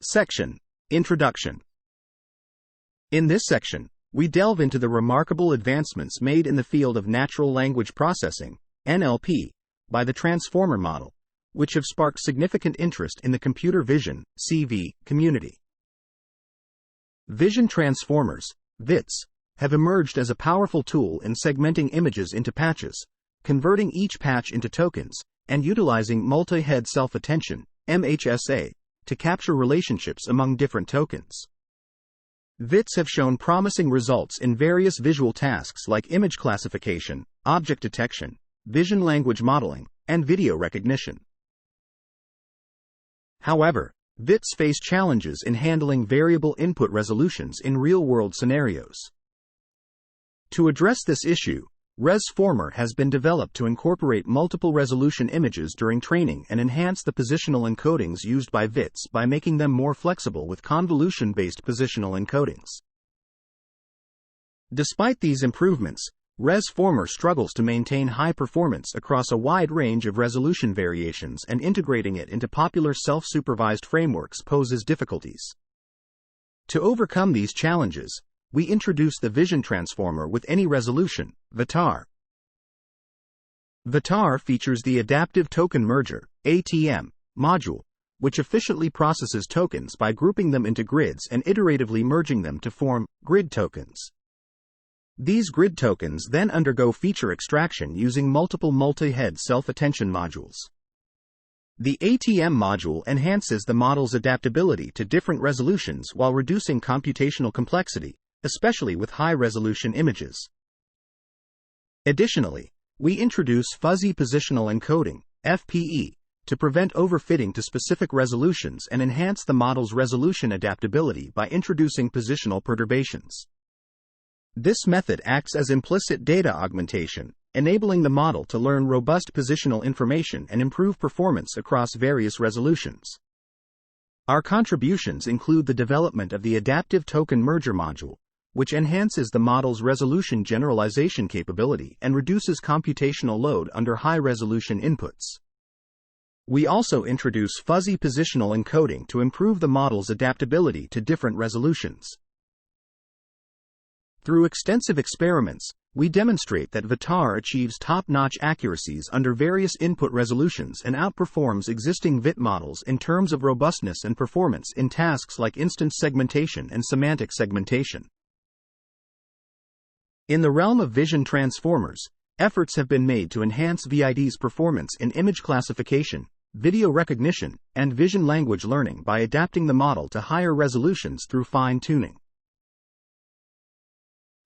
Section: Introduction. In this section, we delve into the remarkable advancements made in the field of natural language processing, NLP, by the transformer model, which have sparked significant interest in the computer vision (CV) community. Vision transformers, ViTs, have emerged as a powerful tool in segmenting images into patches, converting each patch into tokens, and utilizing multi-head self-attention (MHSA) to capture relationships among different tokens. ViTs have shown promising results in various visual tasks like image classification, object detection, vision language modeling, and video recognition. However, ViTs face challenges in handling variable input resolutions in real-world scenarios. To address this issue, ResFormer has been developed to incorporate multiple resolution images during training and enhance the positional encodings used by ViTs by making them more flexible with convolution-based positional encodings. Despite these improvements, ResFormer struggles to maintain high performance across a wide range of resolution variations, and integrating it into popular self-supervised frameworks poses difficulties. To overcome these challenges, we introduce the Vision Transformer with Any Resolution, ViTAR. ViTAR features the Adaptive Token Merger, ATM, module, which efficiently processes tokens by grouping them into grids and iteratively merging them to form grid tokens. These grid tokens then undergo feature extraction using multiple multi-head self-attention modules. The ATM module enhances the model's adaptability to different resolutions while reducing computational complexity, especially with high-resolution images. Additionally, we introduce fuzzy positional encoding, FPE, to prevent overfitting to specific resolutions and enhance the model's resolution adaptability by introducing positional perturbations. This method acts as implicit data augmentation, enabling the model to learn robust positional information and improve performance across various resolutions. Our contributions include the development of the Adaptive Token Merger module, which enhances the model's resolution generalization capability and reduces computational load under high-resolution inputs. We also introduce fuzzy positional encoding to improve the model's adaptability to different resolutions. Through extensive experiments, we demonstrate that ViTAR achieves top-notch accuracies under various input resolutions and outperforms existing ViT models in terms of robustness and performance in tasks like instance segmentation and semantic segmentation. In the realm of vision transformers, efforts have been made to enhance VID's performance in image classification, video recognition, and vision language learning by adapting the model to higher resolutions through fine-tuning.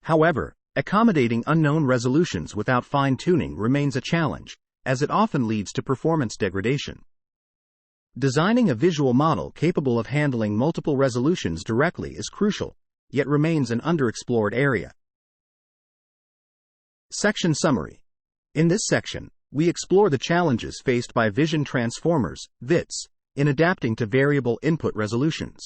However, accommodating unknown resolutions without fine-tuning remains a challenge, as it often leads to performance degradation. Designing a visual model capable of handling multiple resolutions directly is crucial, yet remains an underexplored area. Section Summary. In this section, we explore the challenges faced by vision transformers, ViTs, in adapting to variable input resolutions.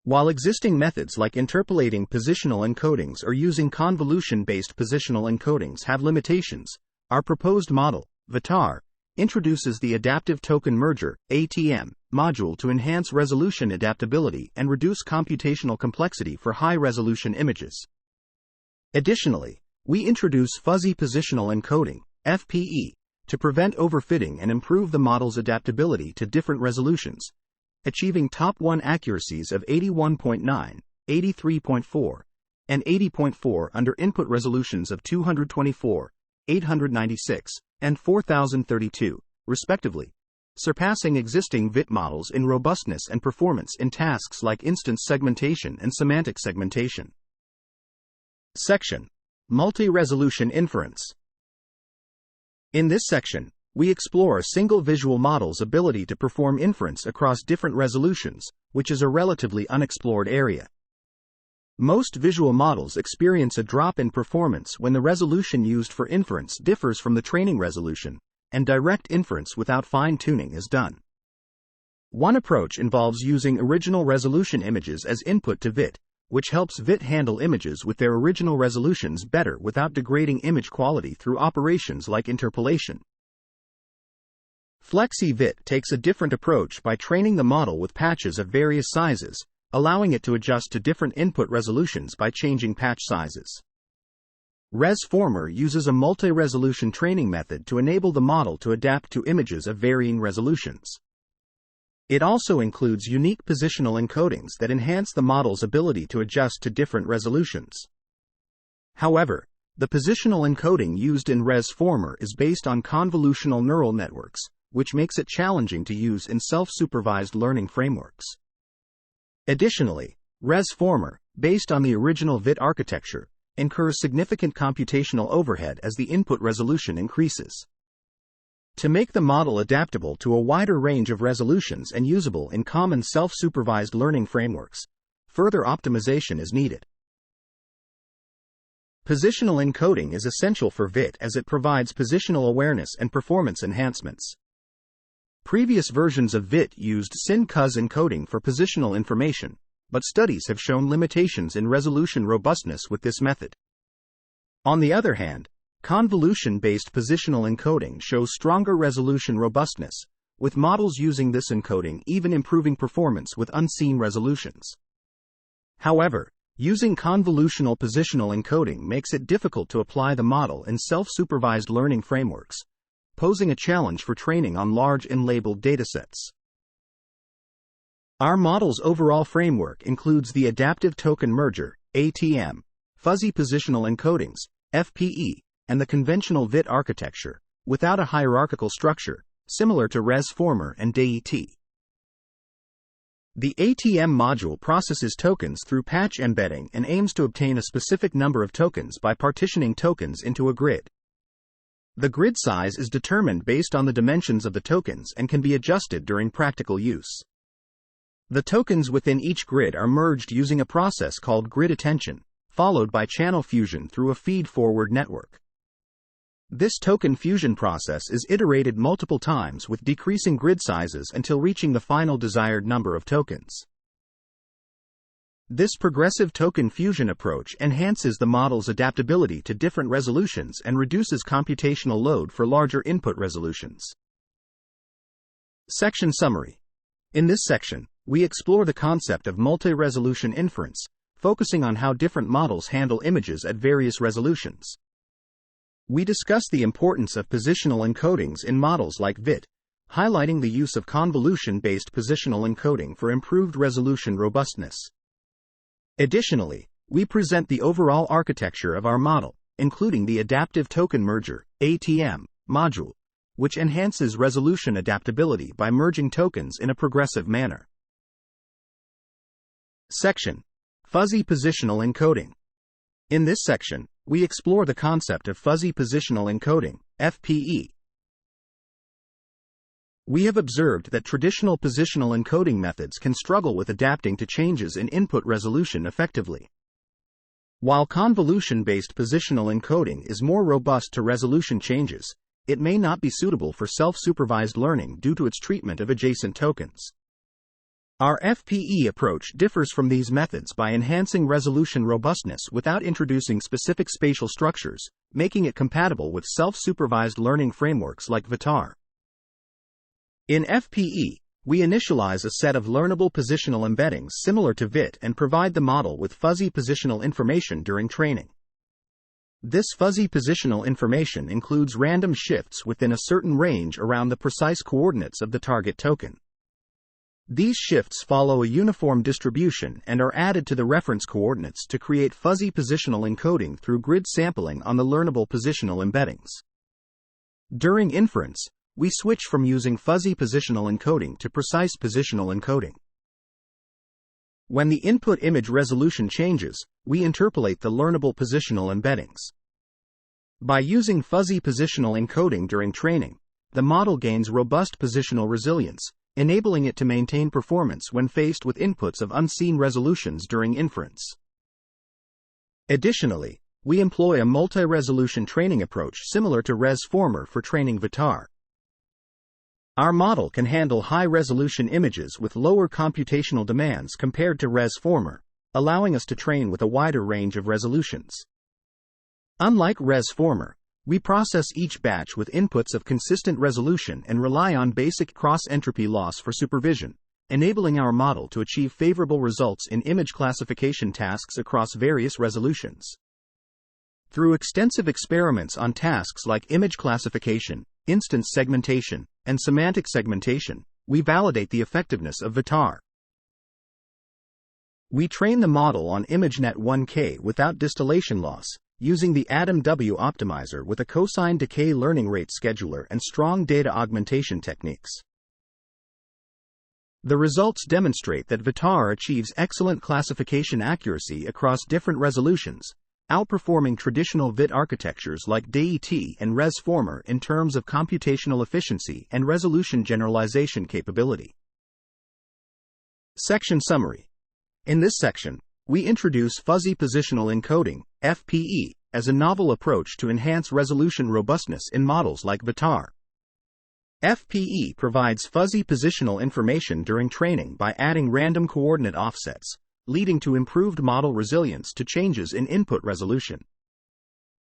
While existing methods like interpolating positional encodings or using convolution-based positional encodings have limitations, our proposed model, ViTAR, introduces the Adaptive Token Merger, ATM, module to enhance resolution adaptability and reduce computational complexity for high-resolution images. Additionally, we introduce fuzzy positional encoding, FPE, to prevent overfitting and improve the model's adaptability to different resolutions, achieving top-1 accuracies of 81.9, 83.4, and 80.4 under input resolutions of 224, 896, and 4032, respectively, surpassing existing ViT models in robustness and performance in tasks like instance segmentation and semantic segmentation. Section: Multi-resolution inference. In this section, we explore a single visual model's ability to perform inference across different resolutions, which is a relatively unexplored area. Most visual models experience a drop in performance when the resolution used for inference differs from the training resolution, and direct inference without fine-tuning is done. One approach involves using original resolution images as input to ViT, which helps ViT handle images with their original resolutions better without degrading image quality through operations like interpolation. FlexiVit takes a different approach by training the model with patches of various sizes, allowing it to adjust to different input resolutions by changing patch sizes. ResFormer uses a multi-resolution training method to enable the model to adapt to images of varying resolutions. It also includes unique positional encodings that enhance the model's ability to adjust to different resolutions. However, the positional encoding used in ResFormer is based on convolutional neural networks, which makes it challenging to use in self-supervised learning frameworks. Additionally, ResFormer, based on the original ViT architecture, incurs significant computational overhead as the input resolution increases. To make the model adaptable to a wider range of resolutions and usable in common self-supervised learning frameworks, further optimization is needed. Positional encoding is essential for ViT as it provides positional awareness and performance enhancements. Previous versions of ViT used sin-cos encoding for positional information, but studies have shown limitations in resolution robustness with this method. On the other hand, convolution-based positional encoding shows stronger resolution robustness, with models using this encoding even improving performance with unseen resolutions. However, using convolutional positional encoding makes it difficult to apply the model in self-supervised learning frameworks, posing a challenge for training on large unlabeled datasets. Our model's overall framework includes the adaptive token merger, ATM, fuzzy positional encodings, FPE, and the conventional ViT architecture, without a hierarchical structure, similar to ResFormer and DET. The ATM module processes tokens through patch embedding and aims to obtain a specific number of tokens by partitioning tokens into a grid. The grid size is determined based on the dimensions of the tokens and can be adjusted during practical use. The tokens within each grid are merged using a process called grid attention, followed by channel fusion through a feed-forward network. This token fusion process is iterated multiple times with decreasing grid sizes until reaching the final desired number of tokens. This progressive token fusion approach enhances the model's adaptability to different resolutions and reduces computational load for larger input resolutions. Section Summary. In this section, we explore the concept of multi-resolution inference, focusing on how different models handle images at various resolutions. We discuss the importance of positional encodings in models like ViT, highlighting the use of convolution-based positional encoding for improved resolution robustness. Additionally, we present the overall architecture of our model, including the adaptive token merger, ATM, module, which enhances resolution adaptability by merging tokens in a progressive manner. Section: Fuzzy Positional Encoding. In this section, we explore the concept of fuzzy positional encoding, FPE. We have observed that traditional positional encoding methods can struggle with adapting to changes in input resolution effectively. While convolution-based positional encoding is more robust to resolution changes, it may not be suitable for self-supervised learning due to its treatment of adjacent tokens. Our FPE approach differs from these methods by enhancing resolution robustness without introducing specific spatial structures, making it compatible with self-supervised learning frameworks like ViTAR. In FPE, we initialize a set of learnable positional embeddings similar to ViT and provide the model with fuzzy positional information during training. This fuzzy positional information includes random shifts within a certain range around the precise coordinates of the target token. These shifts follow a uniform distribution and are added to the reference coordinates to create fuzzy positional encoding through grid sampling on the learnable positional embeddings. During inference, we switch from using fuzzy positional encoding to precise positional encoding. When the input image resolution changes, we interpolate the learnable positional embeddings. By using fuzzy positional encoding during training, the model gains robust positional resilience, enabling it to maintain performance when faced with inputs of unseen resolutions during inference. Additionally, we employ a multi-resolution training approach similar to ResFormer for training ViTAR. Our model can handle high-resolution images with lower computational demands compared to ResFormer, allowing us to train with a wider range of resolutions. Unlike ResFormer, We process each batch with inputs of consistent resolution and rely on basic cross-entropy loss for supervision, enabling our model to achieve favorable results in image classification tasks across various resolutions. Through extensive experiments on tasks like image classification, instance segmentation, and semantic segmentation, we validate the effectiveness of ViTAR. We train the model on ImageNet 1K without distillation loss, using the ADAM-W optimizer with a cosine decay learning rate scheduler and strong data augmentation techniques. The results demonstrate that ViTAR achieves excellent classification accuracy across different resolutions, outperforming traditional ViT architectures like DET and ResFormer in terms of computational efficiency and resolution generalization capability. Section Summary. In this section, we introduce fuzzy positional encoding, FPE, as a novel approach to enhance resolution robustness in models like ViTAR. FPE provides fuzzy positional information during training by adding random coordinate offsets, leading to improved model resilience to changes in input resolution.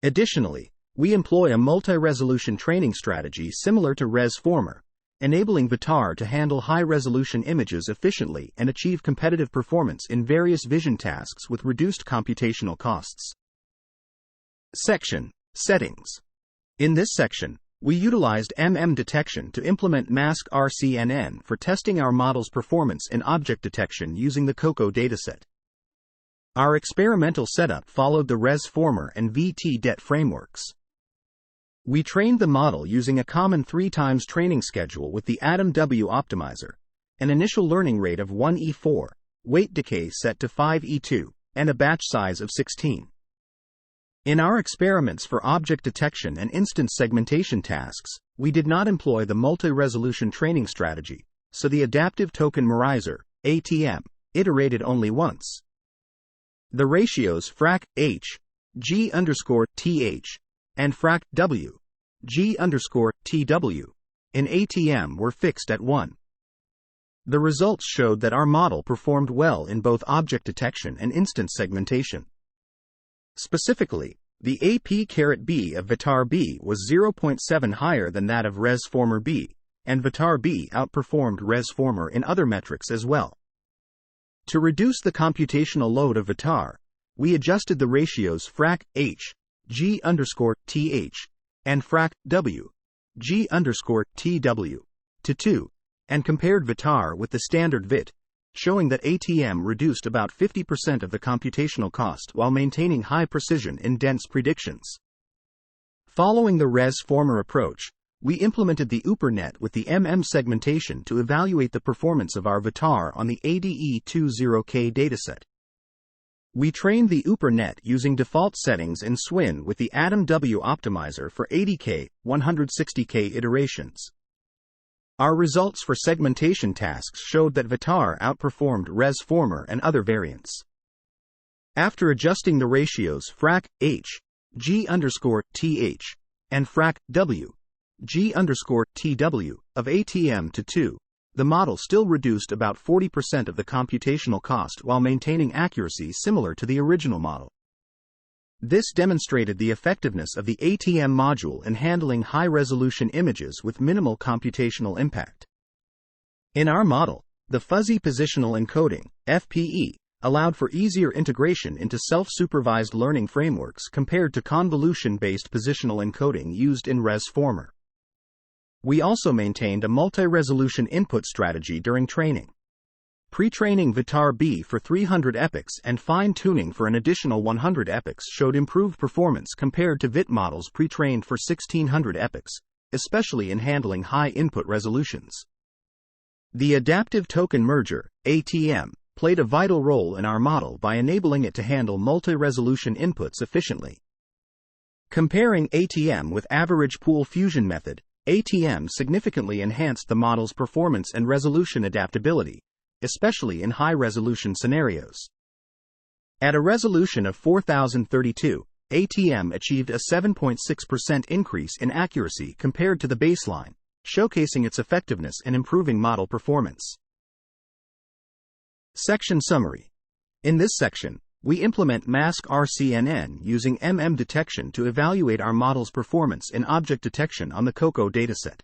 Additionally, we employ a multi-resolution training strategy similar to ResFormer, enabling ViTAR to handle high-resolution images efficiently and achieve competitive performance in various vision tasks with reduced computational costs. Section: Settings. In this section, we utilized detection to implement mask RCNN for testing our model's performance in object detection using the COCO dataset. Our experimental setup followed the ResFormer and VT-DET frameworks. We trained the model using a common 3x training schedule with the ADAM-W optimizer, an initial learning rate of 1E4, weight decay set to 5E2, and a batch size of 16. In our experiments for object detection and instance segmentation tasks, we did not employ the multi-resolution training strategy, so the adaptive token merizer, ATM, iterated only once. The ratios frac H, G_TH, and frac W, G_TW, in ATM were fixed at 1. The results showed that our model performed well in both object detection and instance segmentation. Specifically, the AP-B of ViTAR B was 0.7 higher than that of ResFormer B, and ViTAR B outperformed ResFormer in other metrics as well. To reduce the computational load of ViTAR, we adjusted the ratios frac H, G_TH, and frac W, G_TW, to 2, and compared ViTAR with the standard ViT, showing that ATM reduced about 50% of the computational cost while maintaining high precision in dense predictions. Following the ResFormer approach, we implemented the UperNet with the segmentation to evaluate the performance of our ViTAR on the ADE20K dataset. We trained the UperNet using default settings in SWIN with the ADAM-W optimizer for 80K, 160K iterations. Our results for segmentation tasks showed that ViTAR outperformed ResFormer and other variants. After adjusting the ratios frac H, G_TH, and frac W, G_TW, of ATM to 2, the model still reduced about 40% of the computational cost while maintaining accuracy similar to the original model. This demonstrated the effectiveness of the ATM module in handling high-resolution images with minimal computational impact. In our model, the fuzzy positional encoding, FPE, allowed for easier integration into self-supervised learning frameworks compared to convolution-based positional encoding used in ResFormer. We also maintained a multi-resolution input strategy during training. Pre-training ViTAR B for 300 epochs and fine-tuning for an additional 100 epochs showed improved performance compared to ViT models pre-trained for 1600 epochs, especially in handling high input resolutions. The adaptive token merger, ATM, played a vital role in our model by enabling it to handle multi-resolution inputs efficiently. Comparing ATM with average pool fusion method, ATM significantly enhanced the model's performance and resolution adaptability, especially in high-resolution scenarios. At a resolution of 4032, ATM achieved a 7.6% increase in accuracy compared to the baseline, showcasing its effectiveness in improving model performance. Section Summary. In this section, we implement mask RCNN using detection to evaluate our model's performance in object detection on the COCO dataset.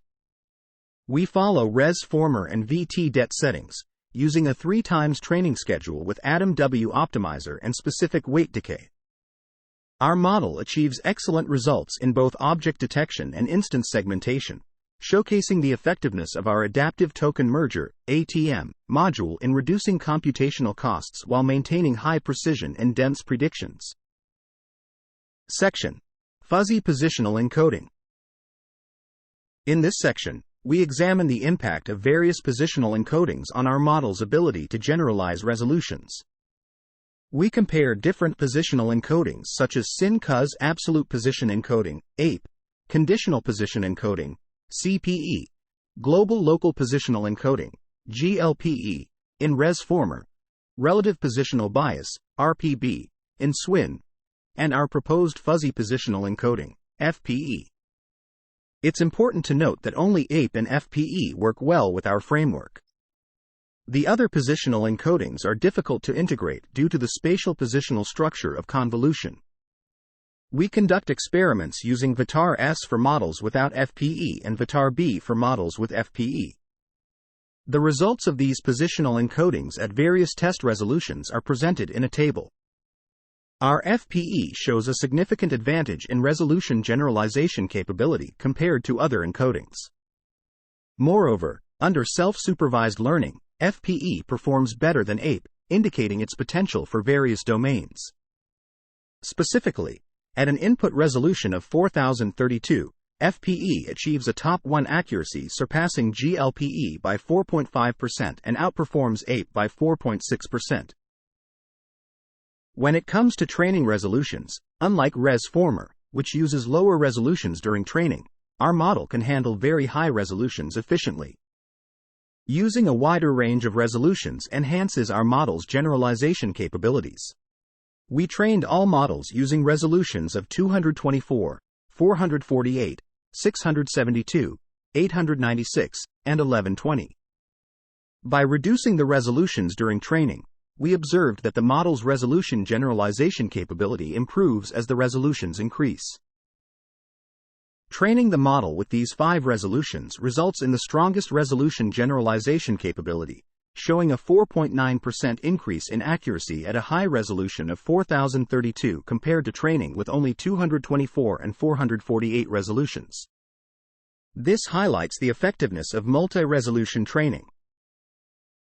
We follow ResFormer and VT-det settings, using a 3x training schedule with Atom W optimizer and specific weight decay. Our model achieves excellent results in both object detection and instance segmentation, showcasing the effectiveness of our Adaptive Token Merger (ATM) module in reducing computational costs while maintaining high precision and dense predictions. Section: Fuzzy Positional Encoding. In this section, we examine the impact of various positional encodings on our model's ability to generalize resolutions. We compare different positional encodings such as SYN-CUS absolute position encoding, APE, conditional position encoding, CPE, global local positional encoding, GLPE, in ResFormer, relative positional bias, RPB, in SWIN, and our proposed fuzzy positional encoding, FPE. It's important to note that only APE and FPE work well with our framework. The other positional encodings are difficult to integrate due to the spatial positional structure of convolution. We conduct experiments using ViTAR S for models without FPE and ViTAR B for models with FPE. The results of these positional encodings at various test resolutions are presented in a table. Our FPE shows a significant advantage in resolution generalization capability compared to other encodings. Moreover, under self-supervised learning, FPE performs better than APE, indicating its potential for various domains. Specifically, at an input resolution of 4032, FPE achieves a top 1 accuracy surpassing GLPE by 4.5% and outperforms APE by 4.6%. When it comes to training resolutions, unlike ResFormer, which uses lower resolutions during training, our model can handle very high resolutions efficiently. Using a wider range of resolutions enhances our model's generalization capabilities. We trained all models using resolutions of 224, 448, 672, 896, and 1120. By reducing the resolutions during training, we observed that the model's resolution generalization capability improves as the resolutions increase. Training the model with these 5 resolutions results in the strongest resolution generalization capability, showing a 4.9% increase in accuracy at a high resolution of 4032 compared to training with only 224 and 448 resolutions. This highlights the effectiveness of multi-resolution training.